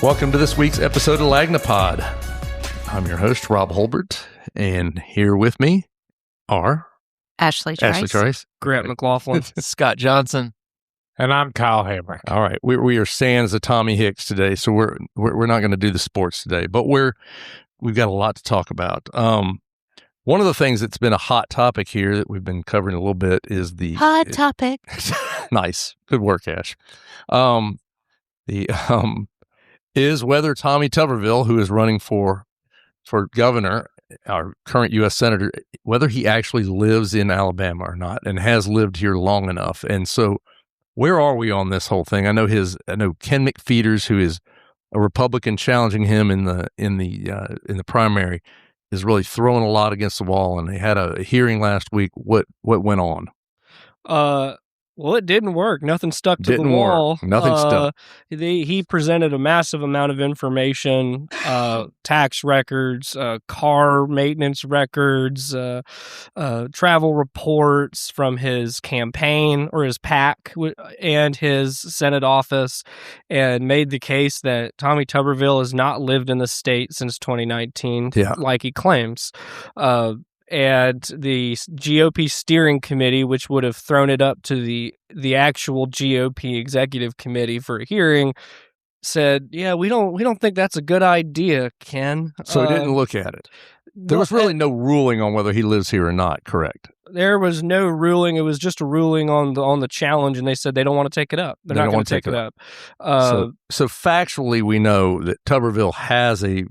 Welcome to this week's episode of Lagnapod. I'm your host, Rob Holbert, and here with me are Ashley Trice, Grant McLaughlin, Scott Johnson, and I'm Kyle Hamrick. All right, we are sans the Tommy Hicks today, so we're not going to do the sports today, but we've got a lot to talk about. One of the things that's been a hot topic here that we've been covering a little bit is the hot topic. Nice, good work, Ash. Is whether Tommy Tuberville, who is running for governor, our current U.S. Senator, whether he actually lives in Alabama or not, and has lived here long enough. And so, where are we on this whole thing? I know Ken McFeeters, who is a Republican challenging him in the primary, is really throwing a lot against the wall. And they had a hearing last week. What went on? Well, it didn't work. Nothing stuck to the wall. Nothing stuck. He presented a massive amount of information, tax records, car maintenance records, travel reports from his campaign or his PAC and his Senate office, and made the case that Tommy Tuberville has not lived in the state since 2019, like he claims. And the GOP steering committee, which would have thrown it up to the actual GOP executive committee for a hearing, said, "Yeah, we don't think that's a good idea, Ken." So he didn't look at it. There was really no ruling on whether he lives here or not, correct? There was no ruling. It was just a ruling on the challenge, and they said they don't want to take it up. They're not going to take it up. So factually, we know that Tuberville has a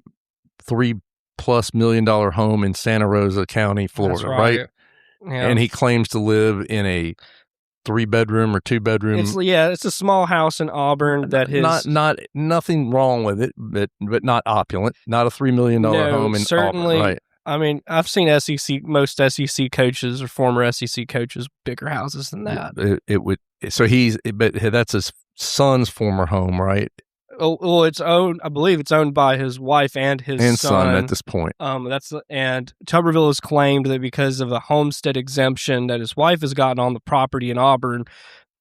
$3+ million home in Santa Rosa County, Florida, right? Yeah. And he claims to live in a 3-bedroom or 2-bedroom. It's a small house in Auburn that his nothing wrong with it, but not opulent, not a $3 million home in Auburn, right? I mean, I've seen most SEC coaches or former SEC coaches bigger houses than that. It would. So but that's his son's former home, right? Well, I believe it's owned by his wife and his son at this point. And Tuberville has claimed that because of the homestead exemption that his wife has gotten on the property in Auburn,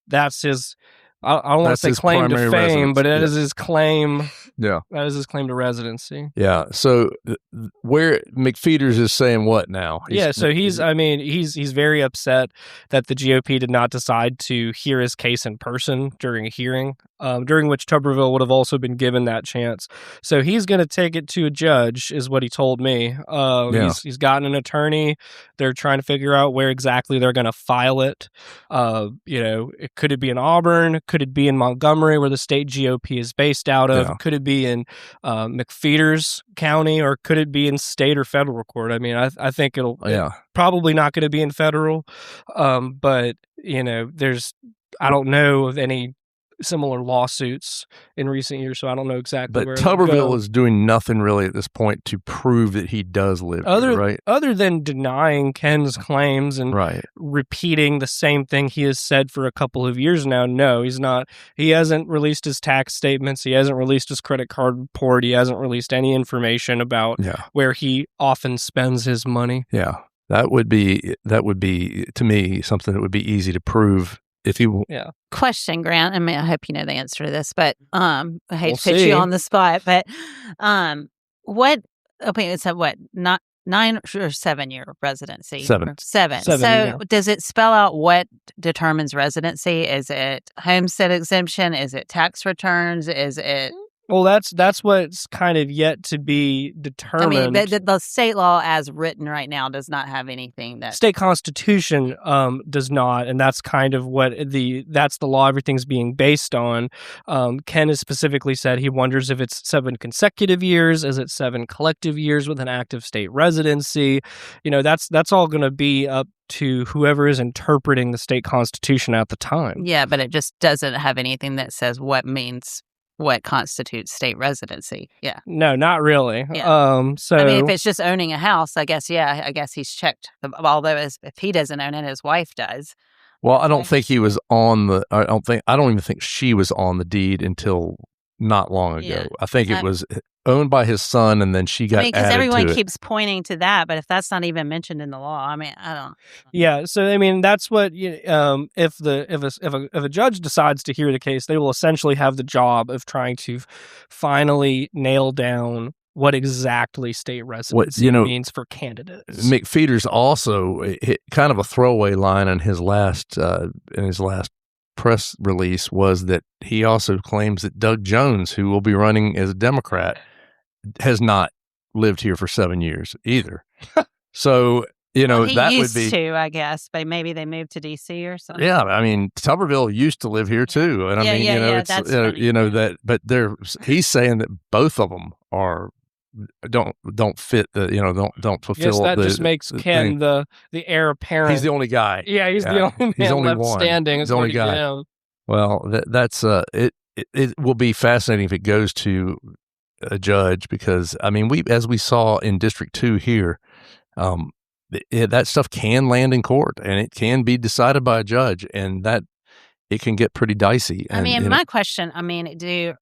that's his. I don't want to say claim to fame, residence. But that is his claim. Yeah, that is his claim to residency. Yeah. So where McFeeters is saying what now? So he's very upset that the GOP did not decide to hear his case in person during a hearing, during which Tuberville would have also been given that chance. So he's going to take it to a judge, is what he told me. He's gotten an attorney. They're trying to figure out where exactly they're going to file it. Could it be in Auburn? Could it be in Montgomery, where the state GOP is based out of? Yeah. Could it be in McFeeters County, or could it be in state or federal court? I mean, I think it's probably not going to be in federal, but I don't know of any similar lawsuits in recent years, so I don't know exactly where. But Tuberville is doing nothing really at this point to prove that he does live here, right? Other than denying Ken's claims and repeating the same thing he has said for a couple of years now. No, he's not. He hasn't released his tax statements. He hasn't released his credit card report. He hasn't released any information about where he often spends his money. Yeah, that would be to me something that would be easy to prove. If you Question, Grant. I mean, I hope you know the answer to this, but I hate to put you on the spot. But what? Okay, it's a 9 or 7 year residency. 7. So does it spell out what determines residency? Is it homestead exemption? Is it tax returns? Is it? Well, that's what's kind of yet to be determined. I mean, the state law as written right now does not have anything that... State constitution does not, and that's kind of what that's the law everything's being based on. Ken has specifically said he wonders if it's 7 consecutive years, is it 7 collective years with an active state residency? That's all going to be up to whoever is interpreting the state constitution at the time. Yeah, but it just doesn't have anything that says what constitutes state residency. Yeah. No, not really. Yeah. If it's just owning a house, I guess he's checked. Although if he doesn't own it, his wife does. Well, I don't think he was on I don't even think she was on the deed until not long ago. Yeah. I think it was owned by his son, and then she got added to it. Because everyone keeps pointing to that, but if that's not even mentioned in the law, I mean, I don't. Yeah, so I mean, that's what if a judge decides to hear the case, they will essentially have the job of trying to finally nail down what exactly state residency means for candidates. McFeeters also hit kind of a throwaway line in his last press release was that he also claims that Doug Jones, who will be running as a Democrat, has not lived here for 7 years either. So, he that used would be to, I guess, but maybe they moved to DC or something. Yeah, I mean, Tuberville used to live here too, and it's but he's saying that both of them don't fit the don't fulfill. Yes, that just makes Ken the heir apparent. He's the only guy. Yeah, he's the only man left standing. He's the only guy. Well, that's it will be fascinating if it goes to a judge, because I mean, as we saw in District 2 here, that stuff can land in court and it can be decided by a judge, and that it can get pretty dicey. I mean, my question, do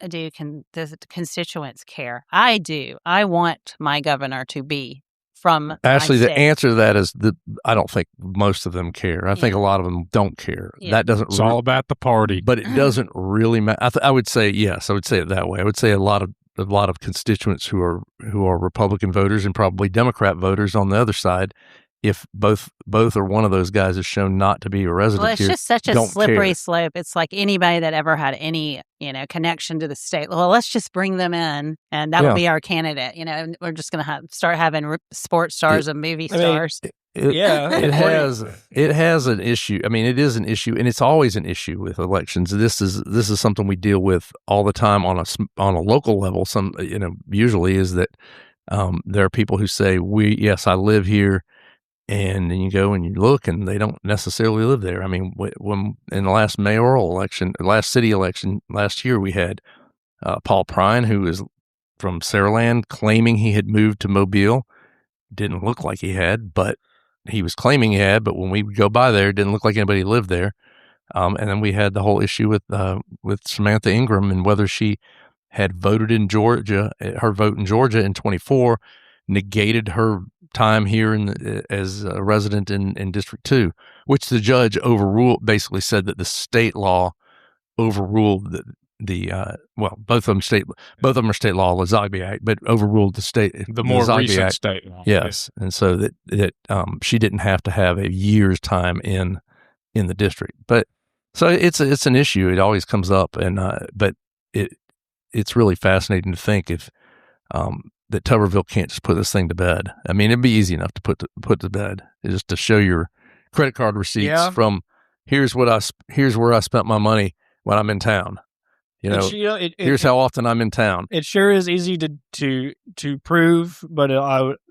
the constituents care? I do. I want my governor to be from Ashley, my the answer to that is I don't think most of them care. I think a lot of them don't care. Yeah. That doesn't. It's all about the party, but it doesn't really matter. I would say yes. I would say it that way. I would say a lot of constituents who are Republican voters and probably Democrat voters on the other side, if both or one of those guys is shown not to be a resident well, it's here, just such a slippery slope. It's like anybody that ever had any connection to the state. Well, let's just bring them in, and that will be our candidate. And we're just going to start having sports stars and movie stars. It has an issue. I mean, it is an issue, and it's always an issue with elections. This is something we deal with all the time on a local level. Usually is that there are people who say, I live here. And then you go and you look, and they don't necessarily live there. I mean, when in the last last city election last year, we had Paul Prine, who is from Saraland, claiming he had moved to Mobile. Didn't look like he had, but he was claiming he had. But when we would go by there, it didn't look like anybody lived there. And then we had the whole issue with Samantha Ingram and whether she had voted in Georgia. Her vote in Georgia in 24 negated her time here as a resident in District 2, which the judge overruled, basically said that the state law overruled both of them are state law, the Zogby Act, but overruled the more Zogby recent Act. state law. Yes, and so that she didn't have to have a year's time in the district. But so it's an issue. It always comes up, and but it's really fascinating to think if that Tuberville can't just put this thing to bed. I mean, it'd be easy enough to put to bed, just to show your credit card receipts from here's where I spent my money when I'm in town. Here's how often I'm in town. It sure is easy to prove, but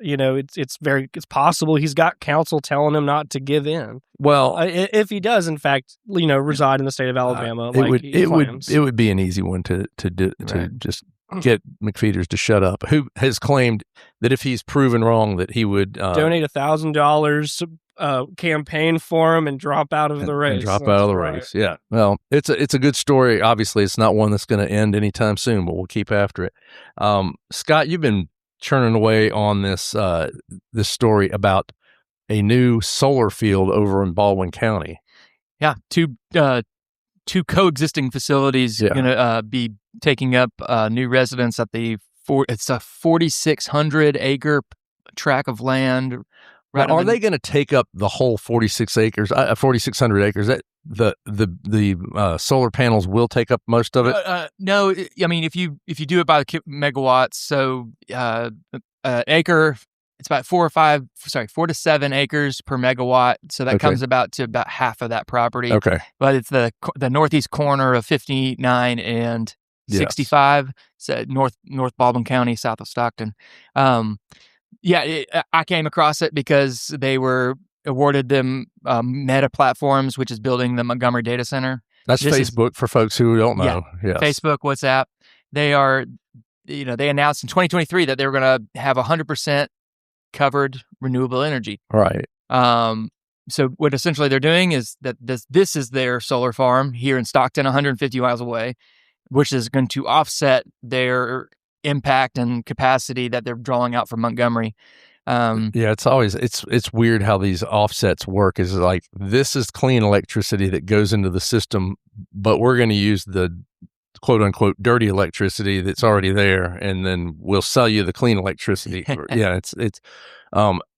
it's possible he's got counsel telling him not to give in. Well, if he does, in fact, reside in the state of Alabama, it would be an easy one to just get McFeeters to shut up, who has claimed that if he's proven wrong that he would donate $1,000 campaign for him and drop out of the race. Race. Yeah. Well, it's a good story. Obviously, it's not one that's going to end anytime soon, but we'll keep after it. Scott, you've been churning away on this story about a new solar field over in Baldwin County. Yeah, two coexisting facilities going to be taking up new residents at it's a 4,600 acre tract of land. Right. Are they going to take up the whole 4,600 acres? That the solar panels will take up most of it? No, I mean if you do it by the megawatts, so acre, it's about 4 to 7 acres per megawatt. So that comes about half of that property. Okay. But it's the northeast corner of 59 and 65, so North Baldwin County, south of Stockton. I came across it because they were awarded them Meta Platforms, which is building the Montgomery data center. That's Facebook for folks who don't know. Yeah, Facebook, WhatsApp. They are, they announced in 2023 that they were going to have 100% covered renewable energy. Right. So what essentially they're doing is that this is their solar farm here in Stockton, 150 miles away. which is going to offset their impact and capacity that they're drawing out from Montgomery. It's always it's weird how these offsets work. Is like, this is clean electricity that goes into the system, but we're going to use the quote unquote dirty electricity that's already there, and then we'll sell you the clean electricity. It's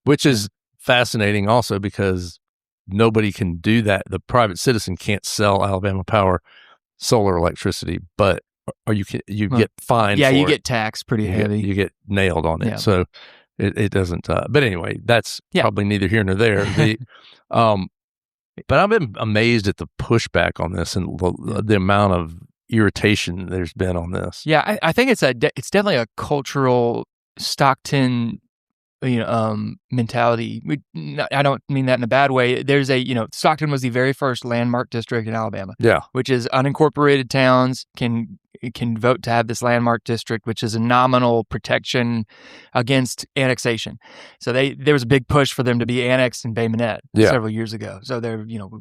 which is fascinating also, because nobody can do that. The private citizen can't sell Alabama Power solar electricity, but you get fined. Yeah, for you it. Get taxed pretty heavy. You get nailed on it. Yeah. So it doesn't. But anyway, that's probably neither here nor there. But I've been amazed at the pushback on this and the amount of irritation there's been on this. Yeah, I think it's definitely a cultural Stockton, mentality. I don't mean that in a bad way. There's Stockton was the very first landmark district in Alabama. Yeah, which is unincorporated towns can vote to have this landmark district, which is a nominal protection against annexation. So there was a big push for them to be annexed in Bay Minette several years ago. So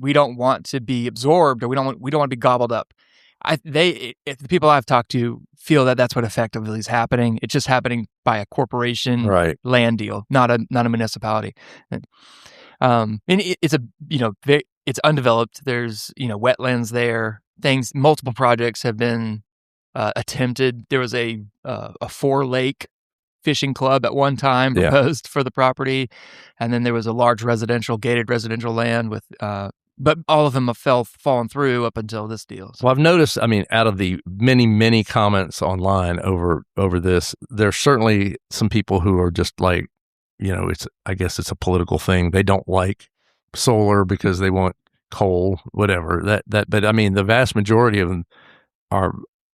we don't want to be absorbed, or we don't want to be gobbled up. The people I've talked to feel that that's what effectively is happening. It's just happening by a corporation land deal, not a municipality. And it's it's undeveloped. There's wetlands there. Multiple projects have been attempted. There was a 4-lake fishing club at one time proposed for the property, and then there was a large gated residential land with. But all of them have fallen through up until this deal. So I've noticed, out of the many, many comments online over this, there's certainly some people who are just like, I guess it's a political thing. They don't like solar because they want coal, whatever. But the vast majority of them are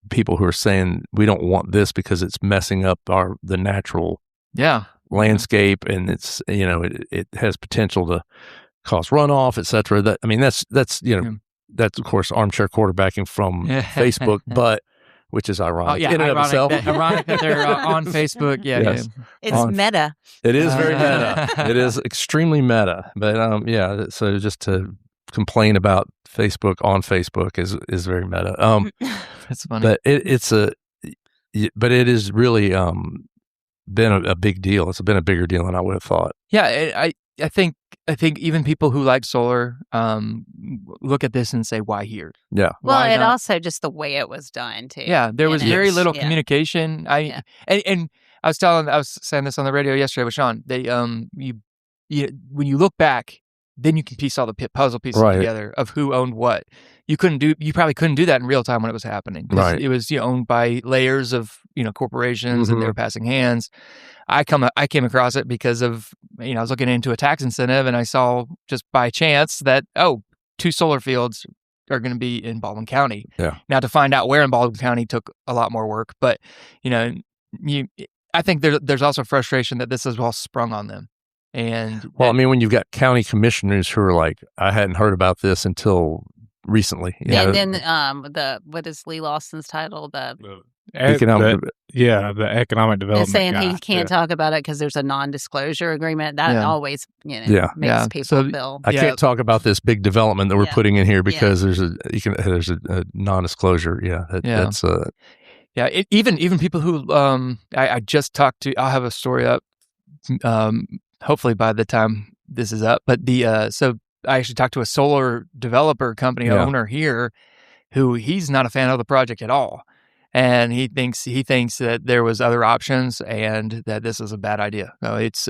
people who are saying we don't want this because it's messing up the natural landscape, and it's it has potential to cause runoff, etc. That's of course armchair quarterbacking from Facebook, but which is ironic in and of itself. Ironic that they're on Facebook. It's meta. It is very meta. It is extremely meta. But so just to complain about Facebook on Facebook is very meta. That's funny. But it is really been a big deal. It's been a bigger deal than I would have thought. Yeah, I think even people who like solar look at this and say, "Why here?" Yeah. Well, it also just the way it was done too. Yeah, there was very little communication. And I was saying this on the radio yesterday with Sean. They when you look back, then you can piece all the puzzle pieces together of who owned what. You probably couldn't do that in real time when it was happening. Right. It was owned by layers of corporations, and they were passing hands. I came across it because of I was looking into a tax incentive, and I saw just by chance that 2 solar fields are going to be in Baldwin County. Yeah. Now to find out where in Baldwin County took a lot more work, but I think there's also frustration that this is all sprung on them. And when you've got county commissioners who are like, I hadn't heard about this until recently. And then what is Lee Lawson's title? The economic They're development. saying he can't talk about it because there's a non-disclosure agreement. That always makes people feel. I can't talk about this big development that we're putting in here because there's a non-disclosure. That's even people who I just talked to. I'll have a story up. Hopefully by the time this is up, but so I actually talked to a solar developer company owner here, who he's not a fan of the project at all, and he thinks that there was other options and that this is a bad idea. So it's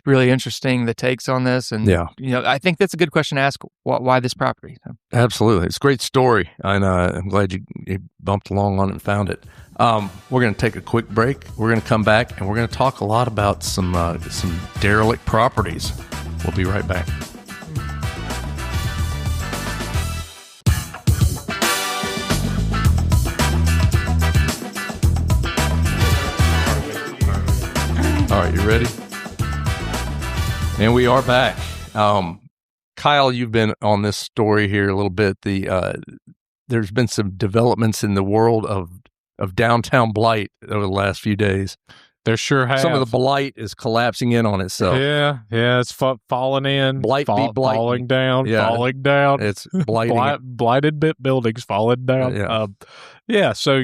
really interesting, the takes on this, and I think that's a good question to ask. Why this property? So. Absolutely, it's a great story, and I'm glad you bumped along on it and found it. We're going to take a quick break. We're going to come back, and we're going to talk a lot about some derelict properties. We'll be right back. All right, you ready? And we are back. Kyle, you've been on this story here a little bit. There's been some developments in the world of downtown Blight over the last few days. There sure have. Some of the blight is collapsing in on itself. Yeah, it's falling in, Blight be blighting. falling down, Yeah. falling down. It's blighting. Blighted buildings falling down. Yeah. So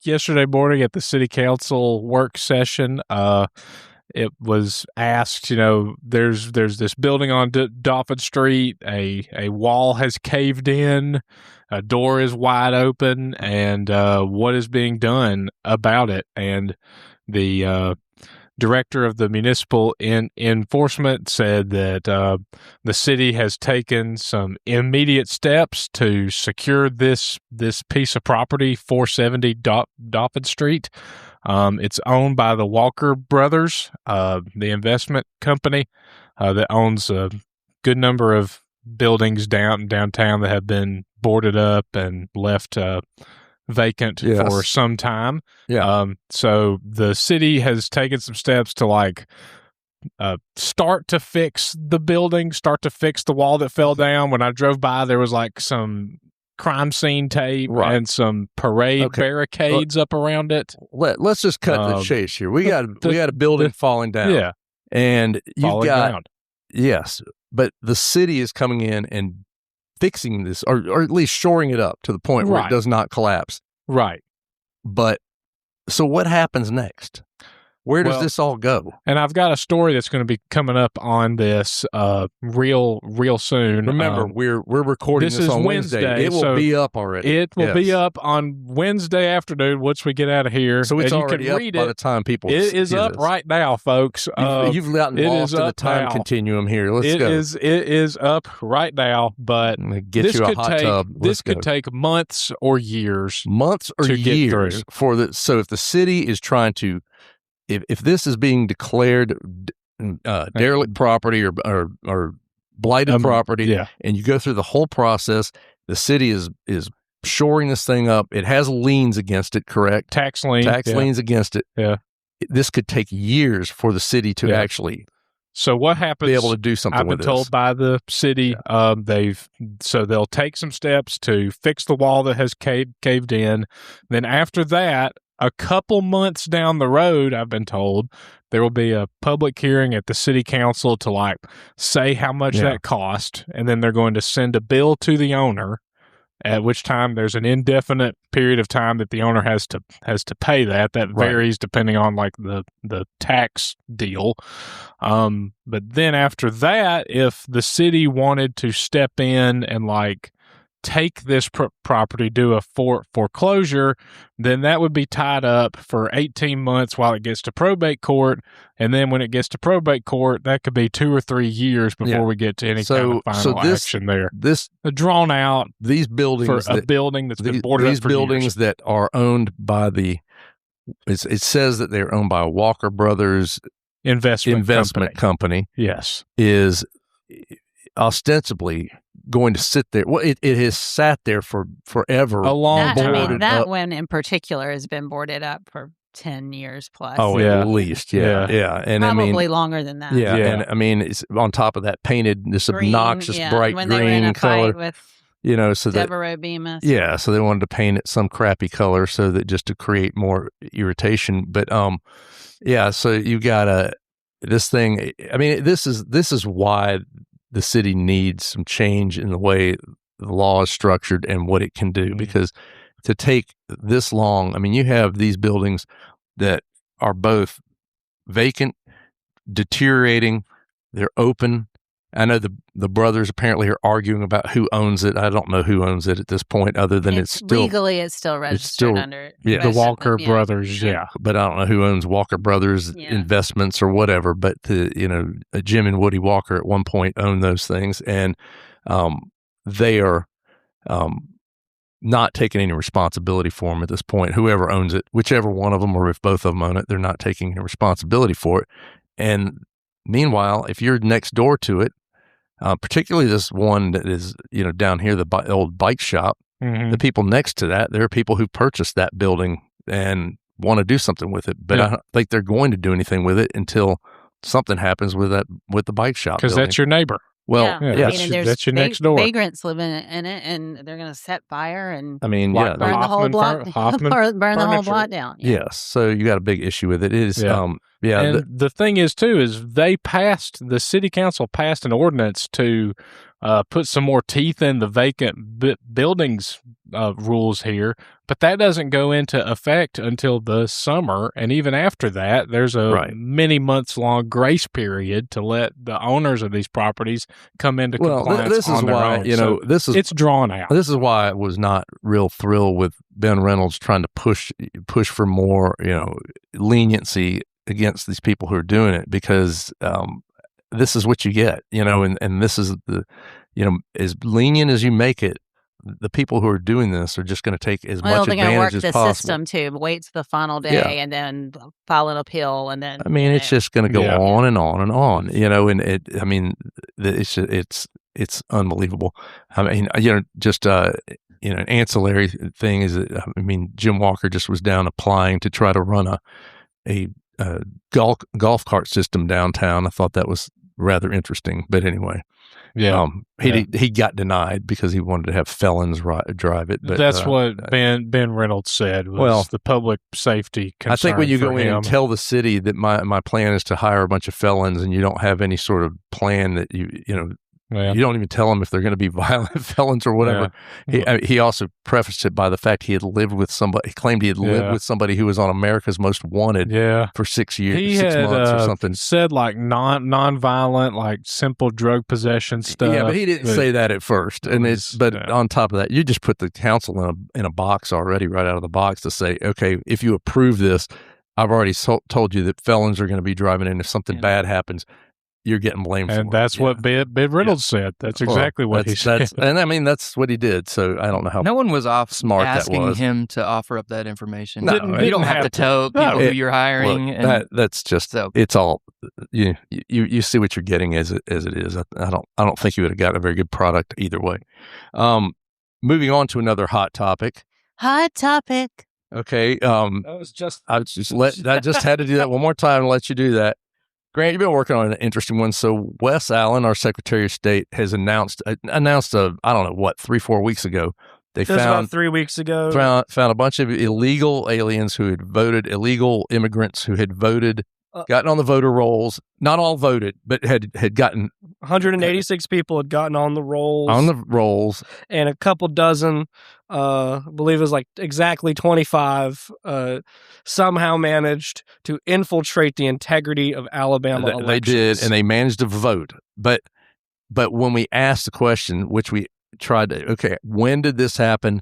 yesterday morning at the city council work session, it was asked, there's this building on Dauphin Street. A wall has caved in, a door is wide open, and what is being done about it? And the director of the municipal enforcement said that the city has taken some immediate steps to secure this piece of property, 470 Dauphin Street. It's owned by the Walker Brothers, the investment company that owns a good number of buildings downtown that have been boarded up and left vacant for some time. Yeah. So the city has taken some steps to start to fix the building, start to fix the wall that fell down. When I drove by, there was some crime scene tape and some parade barricades up around it. Let's just cut to the chase here. We got a building falling down. Yeah. And you've got ground. Yes, but the city is coming in and fixing this, or at least shoring it up to the point where it does not collapse. Right. But so what happens next? Where does this all go? And I've got a story that's going to be coming up on this real soon. Remember, we're recording this on Wednesday. It will be up already. It will be up on Wednesday afternoon once we get out of here. So it's and already you can up read by the time people It is up right now, folks. You've gotten lost in the time continuum here. Let's go. It is up right now, but get you a hot tub. This could take months or years. Get through. So if the city is trying to, if this is being declared derelict property or blighted property, and you go through the whole process, the city is shoring this thing up. It has liens against it, correct? Tax liens against it. Yeah. This could take years for the city to actually. So what happens? Be able to do something. I've been told by the city, they'll take some steps to fix the wall that has caved in. Then after that, a couple months down the road, I've been told, there will be a public hearing at the city council to say how much that cost, and then they're going to send a bill to the owner, at which time there's an indefinite period of time that the owner has to pay that. That varies depending on the tax deal. But then after that, if the city wanted to step in and take this property, do a foreclosure, then that would be tied up for 18 months while it gets to probate court. And then when it gets to probate court, that could be 2 or 3 years before we get to any kind of final action there. This drawn out these buildings for a building that's been boarded up for buildings years. That are owned by it says that they're owned by Walker Brothers investment company. Yes. Is ostensibly going to sit there. Well, it has sat there for forever. That one in particular has been boarded up for 10 years plus. Oh, at least, yeah. And probably longer than that. Yeah, and it's on top of that painted this green, obnoxious bright when green they were in a color. Fight with so Devereaux Bemis. Yeah, so they wanted to paint it some crappy color so that just to create more irritation. But so you got this thing. I mean, this is why the city needs some change in the way the law is structured and what it can do, because to take this long, I mean, you have these buildings that are both vacant, deteriorating, they're open. I know the brothers apparently are arguing about who owns it. I don't know who owns it at this point, other than it's still legally it's still registered under the Walker Brothers. Yeah, but I don't know who owns Walker Brothers Investments or whatever. But Jim and Woody Walker at one point owned those things, and they are not taking any responsibility for them at this point. Whoever owns it, whichever one of them, or if both of them own it, they're not taking any responsibility for it. And meanwhile, if you're next door to it, particularly this one that is, down here, the old bike shop, the people next to that, there are people who purchased that building and want to do something with it. But I don't think they're going to do anything with it until something happens with the bike shop. Because that's your neighbor. Well, yeah. yeah, I mean, and there's that's your next door. vagrants living in it, and they're going to set fire and I mean, Like yeah, burn the whole Hoffman block, Hoffman burn the whole furniture. block down. Yeah. yes. So you got a big issue with it. It is, Yeah. yeah, And the thing is, too, is the city council passed an ordinance to put some more teeth in the vacant buildings rules here, but that doesn't go into effect until the summer. And even after that, there's a many months long grace period to let the owners of these properties come into compliance. This is on their why, own. you know, So it's drawn out. This is why I was not real thrilled with Ben Reynolds trying to push for more, you know, leniency against these people who are doing it, because this is what you get, you know, and this is the, you know, as lenient as you make it, the people who are doing this are just going to take as much they're going to work advantage the as possible. system too. Wait to the final day and then file an appeal, and then I mean, it's just going to go on and on and on, you know. And I mean, it's unbelievable. I mean, you know, just you know, an ancillary thing is that, I mean, Jim Walker just was down applying to try to run a golf cart system downtown. I thought that was rather interesting, but anyway. Yeah, he got denied because he wanted to have felons drive it. But that's what Ben Reynolds said was the public safety concern. I think when you for go in him. and tell the city that my plan is to hire a bunch of felons, and you don't have any sort of plan that you know. Yeah. You don't even tell them if they're going to be violent felons or whatever. Yeah. He also prefaced it by the fact he had lived with somebody. He claimed he had lived with somebody who was on America's Most Wanted for 6 years, he 6 had, months or something. Said like non-violent, like simple drug possession stuff. Yeah, but he didn't say that at first. And on top of that, you just put the council in a box already, right out of the box, to say, okay, if you approve this, I've already told you that felons are going to be driving in. If something bad happens, you're getting blamed for it. And that's what Ben Reynolds said. That's exactly what he said. And I mean, that's what he did. So I don't know how no one was smart asking that was. him to offer up that information. No, you don't have to tell people who you're hiring. Look, that's just it's all you see what you're getting as it is. I don't think you would have gotten a very good product either way. Moving on to another hot topic. Hot topic. Okay. I just had to do that one more time and let you do that. Grant, you've been working on an interesting one. So Wes Allen, our Secretary of State, has announced I don't know what, 3-4 weeks ago. They found about 3 weeks ago. Found a bunch of illegal aliens who had voted, illegal immigrants who had voted, gotten on the voter rolls. Not all voted, but had gotten 186 people had gotten on the rolls. And a couple dozen, I believe it was like exactly 25, somehow managed to infiltrate the integrity of Alabama elections. They did, and they managed to vote. But when we asked the question, which we tried to, okay, when did this happen?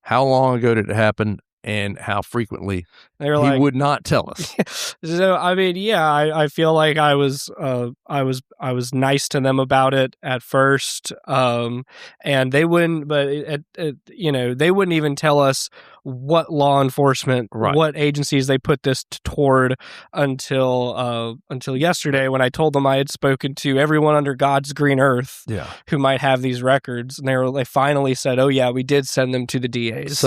How long ago did it happen? And how frequently? He would not tell us. So I mean, I feel like I was nice to them about it at first, and they wouldn't. But they wouldn't even tell us what law enforcement, what agencies they put this toward until yesterday, when I told them I had spoken to everyone under God's green earth, who might have these records, and they finally said, "Oh yeah, we did send them to the DAs."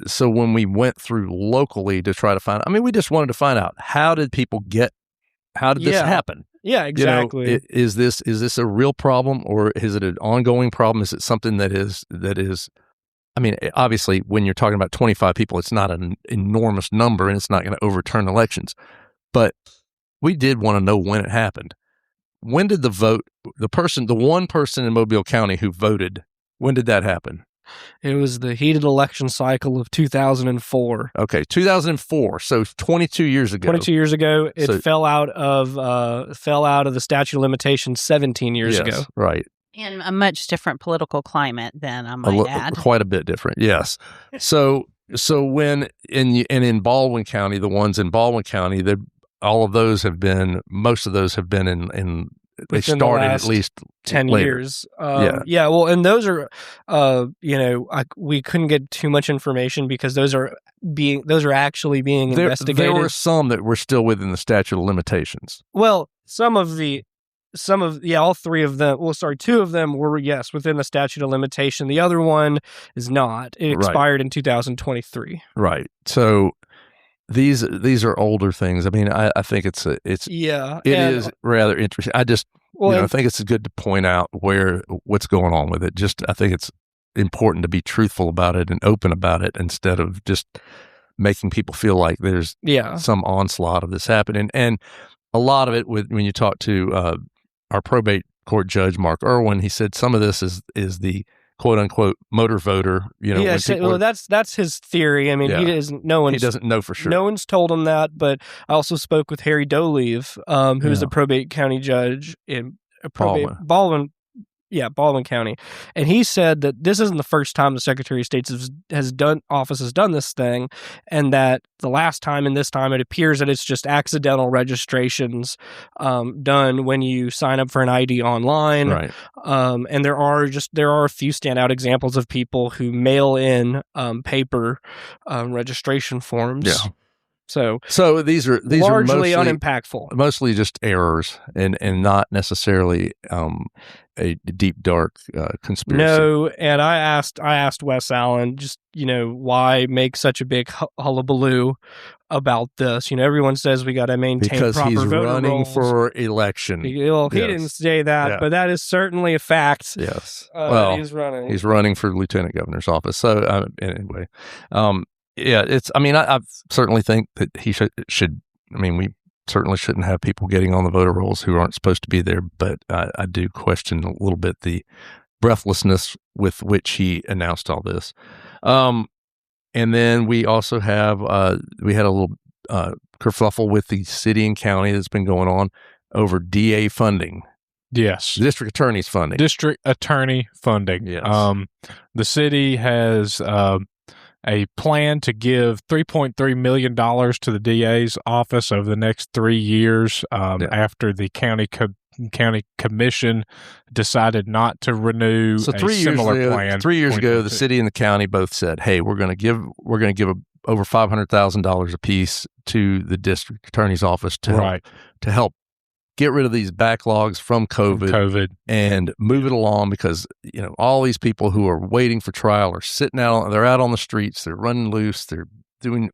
So when we went through locally to try to find, I mean, we just wanted to find out, how did this happen? Yeah, exactly. You know, is this a real problem, or is it an ongoing problem? Is it something that is, I mean, obviously when you're talking about 25 people, it's not an enormous number and it's not going to overturn elections, but we did want to know when it happened. When did the one person in Mobile County who voted, when did that happen? It was the heated election cycle of 2004. Okay, 2004. So 22 years ago. 22 years ago, it fell out of the statute of limitations 17 years ago. Right. In a much different political climate than I might add. Quite a bit different. Yes. So when in Baldwin County, the ones in Baldwin County, most of those have been in they started at least 10 later. Years. Well, and those are, we couldn't get too much information because those are actually being investigated. There were some that were still within the statute of limitations. Well, all three of them. Well, sorry, two of them were within the statute of limitation. The other one is not. It expired in 2023. Right. So these are older things. I mean, I think it is rather interesting. Well, I think it's good to point out what's going on with it. I think it's important to be truthful about it and open about it instead of just making people feel like there's some onslaught of this happening. And a lot of it, when you talk to our probate court judge, Mark Irwin, he said some of this is the quote unquote motor voter. That's his theory. I mean, he doesn't know for sure. No one's told him that. But I also spoke with Harry Doleave, who's the probate county judge in Baldwin County, and he said that this isn't the first time the Secretary of State has done this thing, and that the last time and this time it appears that it's just accidental registrations done when you sign up for an ID online, right? And there are a few standout examples of people who mail in paper registration forms. Yeah. So these are largely unimpactful, mostly just errors, and not necessarily a deep dark conspiracy. No, and I asked Wes Allen just why make such a big hullabaloo about this. Everyone says we got to maintain because proper he's voter running rolls. For election. He didn't say that, but that is certainly a fact. Yes, he's running. He's running for lieutenant governor's office. So anyway. It's. I mean, I certainly think that he should. I mean, we certainly shouldn't have people getting on the voter rolls who aren't supposed to be there. But I do question a little bit the breathlessness with which he announced all this. And then we also have we had a little kerfuffle with the city and county that's been going on over DA funding. Yes, district attorney's funding. District attorney funding. Yes. The city has a plan to give $3.3 million to the DA's office over the next 3 years after the county commission decided not to renew a similar plan. 3 years ago, the city and the county both said, "Hey, we're going to give over $500,000 apiece to the district attorney's office to help get rid of these backlogs from COVID and move it along, because all these people who are waiting for trial are they're out on the streets, they're running loose, they're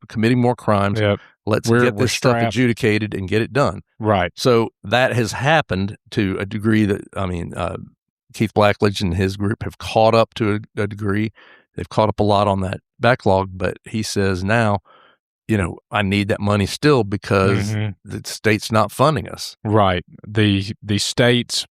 committing more crimes. Yep. Let's get this stuff adjudicated and get it done." Right. So that has happened to a degree that Keith Blackledge and his group have caught up to a degree. They've caught up a lot on that backlog, but he says now, I need that money still because the state's not funding us. Right. The state's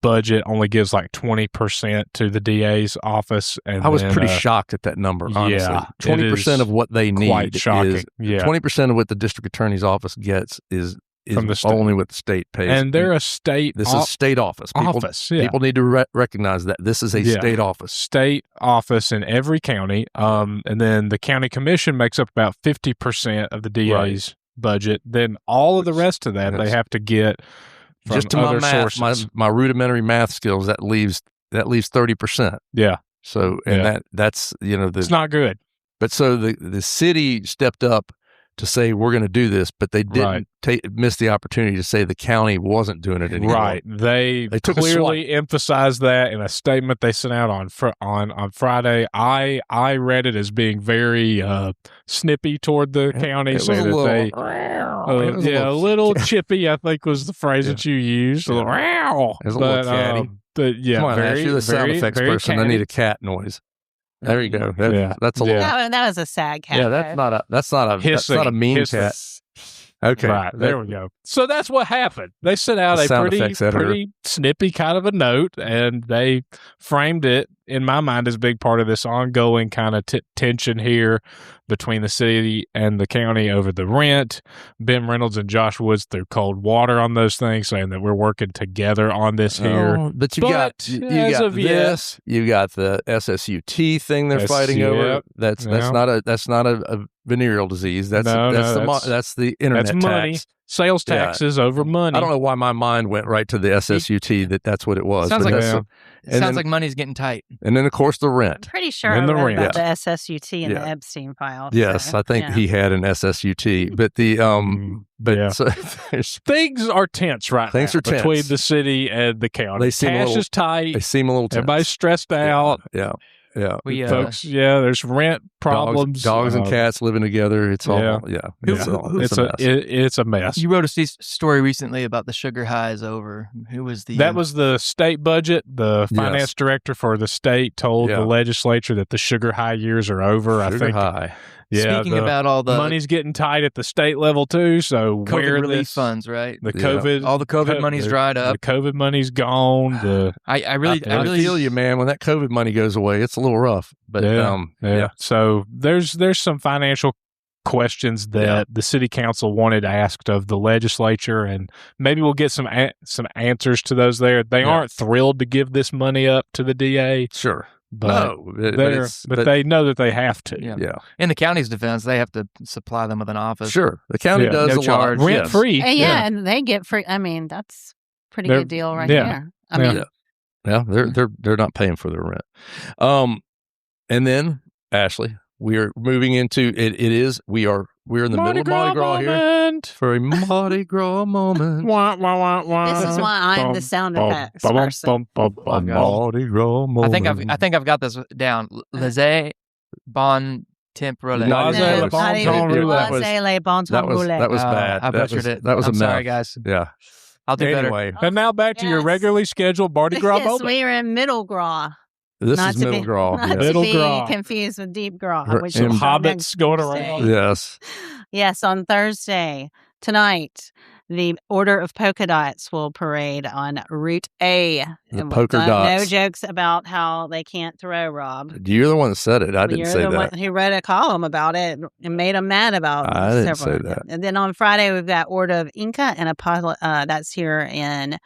budget only gives like 20% to the DA's office. And I was pretty shocked at that number, honestly. Yeah, 20% of what they need quite shocking. 20% of what the district attorney's office gets is from the only what the state pays. And they're a state... This is a state office. People need to recognize that this is a state office. State office in every county. And then the county commission makes up about 50% of the DA's budget. Then all of the rest of that they have to get from just to other my math, sources. My rudimentary math skills, that leaves 30%. Yeah. So, and that's, it's not good. But so the city stepped up to say we're going to do this, but they didn't miss the opportunity to say the county wasn't doing it anymore. Right. They clearly emphasized that in a statement they sent out on Friday. I read it as being very snippy toward the county, saying that a little chippy, I think was the phrase that you used. It was a little catty. But yeah, come on, Ash, you're the sound effects person. Catty. I need a cat noise. There you go. That's a little. That was a sad cat. Yeah, that's not a mean cat. Okay, right there we go. So that's what happened. They sent out a pretty snippy kind of a note, and they framed it in my mind as a big part of this ongoing kind of tension here between the city and the county over the rent. Ben Reynolds and Josh Woods threw cold water on those things, saying that we're working together on this here. But you got this. You got the SSUT thing they're fighting over. That's not a venereal disease. That's the internet that's money. tax. Sales taxes over money. I don't know why my mind went right to the SSUT that's what it was. Sounds like money's getting tight. And then, of course, the rent. I'm pretty sure I read about the SSUT and the Epstein file. Yes, I think he had an SSUT. But so things are tense right now between the city and the county. Cash is tight. They seem a little tense. Everybody's stressed out. Yeah. Yeah. Folks, there's rent problems. Dogs and cats living together. It's all, it's a mess. You wrote a story recently about the sugar high is over. Who was the... That was the state budget. The finance director for the state told the legislature that the sugar high years are over. Sugar high. Yeah, speaking about all the money's getting tight at the state level too. So COVID relief funds, right? The COVID, all the COVID money's dried up. The COVID money's gone. I really feel you, man. When that COVID money goes away, it's a little rough. But So there's some financial questions that the city council wanted asked of the legislature, and maybe we'll get some answers to those there. They aren't thrilled to give this money up to the DA. Sure. But they know that they have to. Yeah. In the county's defense, they have to supply them with an office. Sure. The county does no charge. Rent free. And they get free. I mean, that's a pretty good deal right there. I mean, they're not paying for their rent. And then, Ashley, we are moving into we're in the middle of Mardi Gras here for a Mardi Gras moment. This is why I'm the sound effects person. Mardi Gras moment. I think I've got this down. Laissez bon temps rouler. Laissez le bon temps rouler. Laissez le bon temps rouler. That was bad. I butchered it. That was a mess. Sorry, guys. Yeah. I'll do anyway. better. And now back to your regularly scheduled Mardi Gras moment. We are in Middle Gras. This is Middle Gras. Not Middle to be Gras. Confused with Deep Gras. Which Some hobbits going around. Yes. Yes, on Thursday, tonight, the Order of Polka Dots will parade on Route A. The polka dots. No jokes about how they can't throw, Rob. You're the one that said it. I didn't say You're the that. one who wrote a column about it and made them mad about it. I didn't say that. And then on Friday, we've got Order of Inca and Apollo. That's here in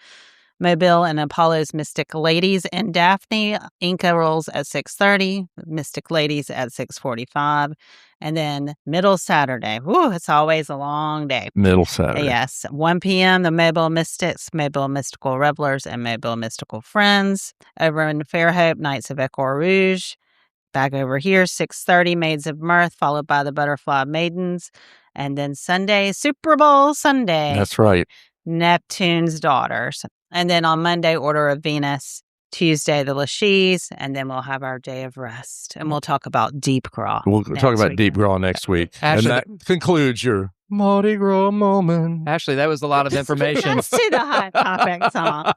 Mobile, and Apollo's Mystic Ladies and Daphne. Inca rolls at 6:30, Mystic Ladies at 6:45, and then Middle Saturday. Woo, it's always a long day. Middle Saturday. Yes, 1 p.m. the Mobile Mystics, Mobile Mystical Revelers, and Mobile Mystical Friends. Over in Fairhope, Knights of Ecor Rouge. Back over here, 6:30, Maids of Mirth, followed by the Butterfly Maidens. And then Sunday, Super Bowl Sunday. That's right. Neptune's Daughters. And then on Monday, Order of Venus. Tuesday, the Lachese. And then we'll have our day of rest. And we'll talk about Deep Gras. We'll talk about Deep Gras next week. Ashley, and that concludes your Mardi Gras moment. Ashley, that was a lot of information. Let's do the Hot Topic song.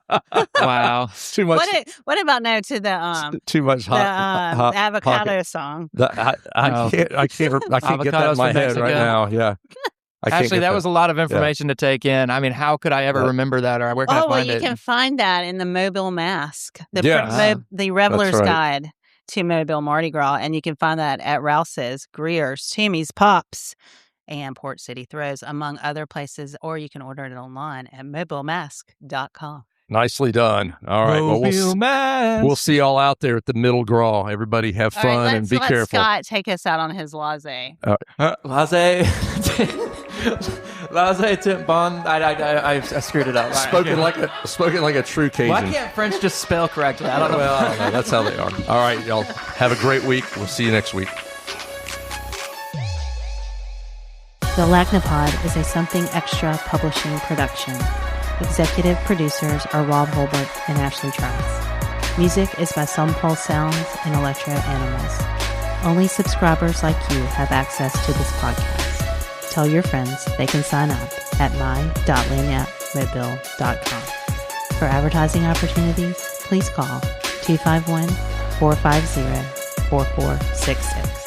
Wow. Too much. What about to the too much hot avocado pocket. song? I can't get that in my head right now. Yeah. Actually, that was a lot of information to take in. I mean, how could I ever remember that, or where can I find it? You can find that in the Mobile Mask, the Reveler's Guide to Mobile Mardi Gras, and you can find that at Rouse's, Greer's, Toomey's, Pops, and Port City Throws, among other places, or you can order it online at mobilemask.com. Nicely done. All right. Well, we'll see y'all out there at the Middle Gras. Everybody have fun and be careful. Scott take us out on his laissez. Laissez. Laissez tip bon. I screwed it up. Spoken like a true Cajun. Why can't French just spell correctly? I don't know. Well, I don't know. That's how they are. All right, y'all. Have a great week. We'll see you next week. The Lacnopod is a Something Extra publishing production. Executive producers are Rob Holbert and Ashley Travis. Music is by Some Pulse Sounds and Electro Animals. Only subscribers like you have access to this podcast. Tell your friends they can sign up at my.lanyapmobile.com. For advertising opportunities, please call 251-450-4466.